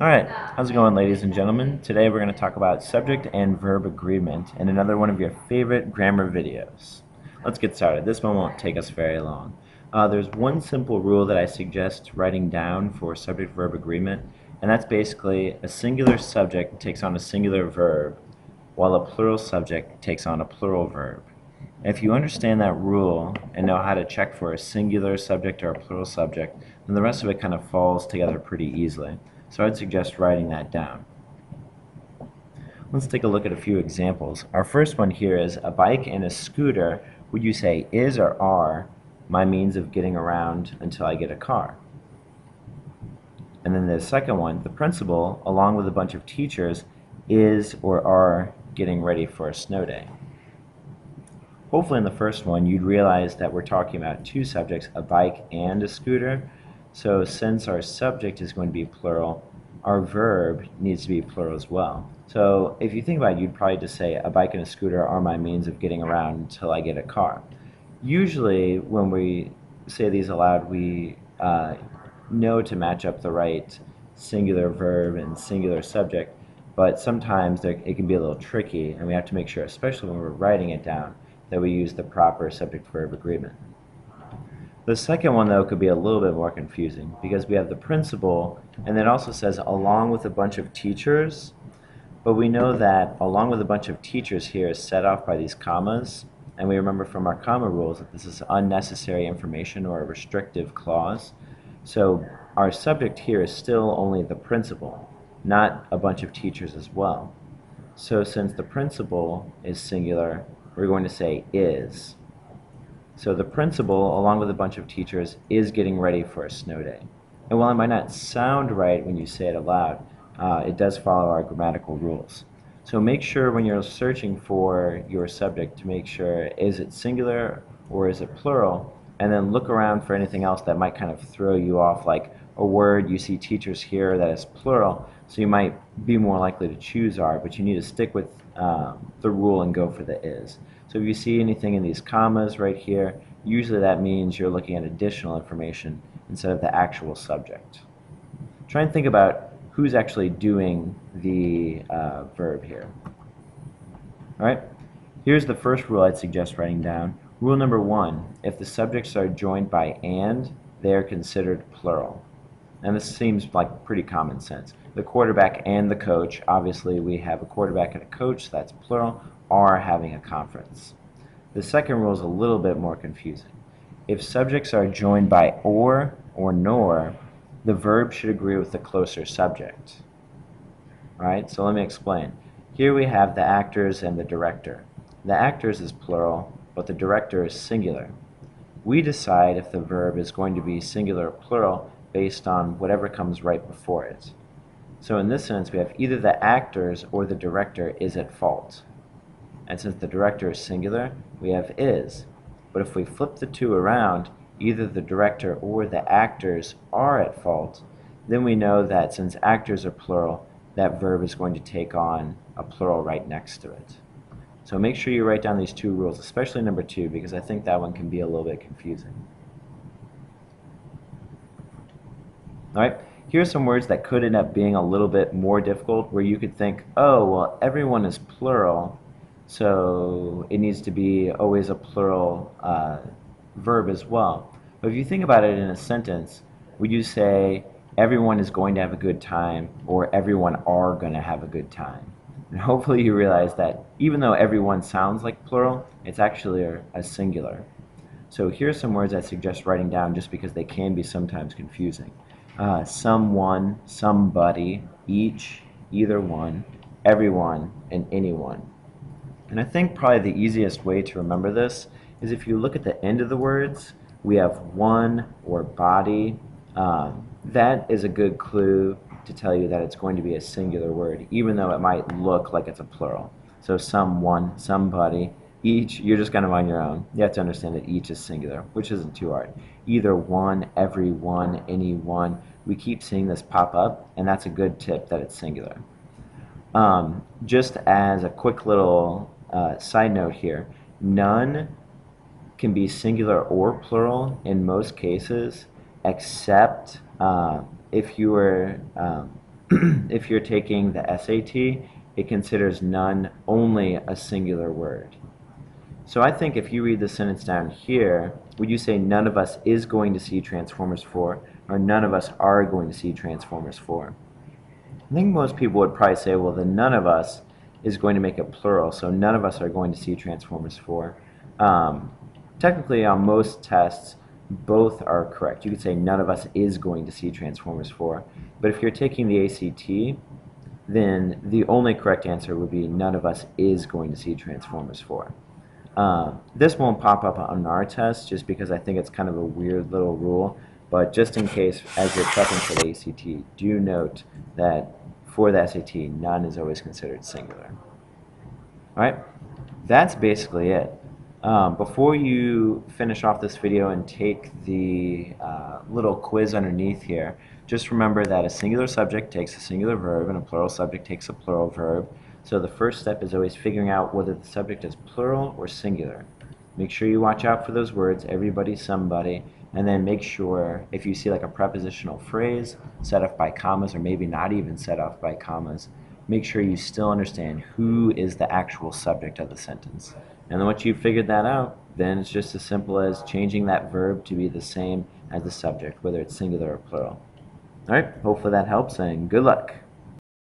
Alright, how's it going, ladies and gentlemen? Today we're going to talk about subject and verb agreement in another one of your favorite grammar videos. Let's get started. This one won't take us very long. There's one simple rule that I suggest writing down for subject-verb agreement, and that's basically a singular subject takes on a singular verb, while a plural subject takes on a plural verb. If you understand that rule and know how to check for a singular subject or a plural subject, then the rest of it kind of falls together pretty easily. So I'd suggest writing that down. Let's take a look at a few examples. Our first one here is a bike and a scooter. Would you say is or are my means of getting around until I get a car? And then the second one, the principal, along with a bunch of teachers, is or are getting ready for a snow day. Hopefully in the first one you'd realize that we're talking about two subjects, a bike and a scooter. So since our subject is going to be plural, our verb needs to be plural as well. So if you think about it, you'd probably just say a bike and a scooter are my means of getting around until I get a car. Usually when we say these aloud, we know to match up the right singular verb and singular subject, but sometimes it can be a little tricky, and we have to make sure, especially when we're writing it down, that we use the proper subject-verb agreement. The second one, though, could be a little bit more confusing because we have the principal, and it also says along with a bunch of teachers, but we know that along with a bunch of teachers here is set off by these commas, and we remember from our comma rules that this is unnecessary information or a restrictive clause. So our subject here is still only the principal, not a bunch of teachers as well. So since the principal is singular, we're going to say is. So the principal, along with a bunch of teachers, is getting ready for a snow day. And while it might not sound right when you say it aloud, it does follow our grammatical rules. So make sure when you're searching for your subject to make sure, is it singular or is it plural? And then look around for anything else that might kind of throw you off, like a word you see teachers here that is plural, so you might be more likely to choose are, but you need to stick with the rule and go for the is. So if you see anything in these commas right here, usually that means you're looking at additional information instead of the actual subject. Try and think about who's actually doing the verb here. All right, here's the first rule I'd suggest writing down. Rule number one, if the subjects are joined by and, they are considered plural. And this seems like pretty common sense. The quarterback and the coach, obviously we have a quarterback and a coach, so that's plural, are having a conference. The second rule is a little bit more confusing. If subjects are joined by or nor, the verb should agree with the closer subject. All right, so let me explain. Here we have the actors and the director. The actors is plural, but the director is singular. We decide if the verb is going to be singular or plural based on whatever comes right before it. So in this sense, we have either the actors or the director is at fault. And since the director is singular, we have is. But if we flip the two around, either the director or the actors are at fault, then we know that since actors are plural, that verb is going to take on a plural right next to it. So make sure you write down these two rules, especially number two, because I think that one can be a little bit confusing. All right, here are some words that could end up being a little bit more difficult, where you could think, oh, well, everyone is plural, so it needs to be always a plural verb as well. But if you think about it in a sentence, would you say everyone is going to have a good time or everyone are going to have a good time? And hopefully you realize that even though everyone sounds like plural, it's actually a singular. So here's some words I suggest writing down just because they can be sometimes confusing. Someone, somebody, each, either one, everyone, and anyone. And I think probably the easiest way to remember this is if you look at the end of the words, we have one or body. That is a good clue to tell you that it's going to be a singular word, even though it might look like it's a plural. So someone, somebody, each, you're just kind of on your own. You have to understand that each is singular, which isn't too hard. Either one, everyone, anyone. We keep seeing this pop up, and that's a good tip that it's singular. Just as a quick little side note here, none can be singular or plural in most cases, except if you were if you're taking the SAT, it considers none only a singular word. So I think if you read the sentence down here, would you say none of us is going to see Transformers 4, or none of us are going to see Transformers 4? I think most people would probably say, well, the none of us is going to make it plural, so none of us are going to see Transformers 4. Technically, on most tests, both are correct. You could say none of us is going to see Transformers 4. But if you're taking the ACT, then the only correct answer would be none of us is going to see Transformers 4. This won't pop up on our test just because I think it's kind of a weird little rule, but just in case, as you're prepping for the ACT, do note that for the SAT, none is always considered singular. Alright, that's basically it. Before you finish off this video and take the little quiz underneath here, just remember that a singular subject takes a singular verb and a plural subject takes a plural verb. So the first step is always figuring out whether the subject is plural or singular. Make sure you watch out for those words, everybody, somebody, and then make sure if you see like a prepositional phrase set off by commas or maybe not even set off by commas, make sure you still understand who is the actual subject of the sentence. And then once you've figured that out, then it's just as simple as changing that verb to be the same as the subject, whether it's singular or plural. Alright, hopefully that helps, and good luck.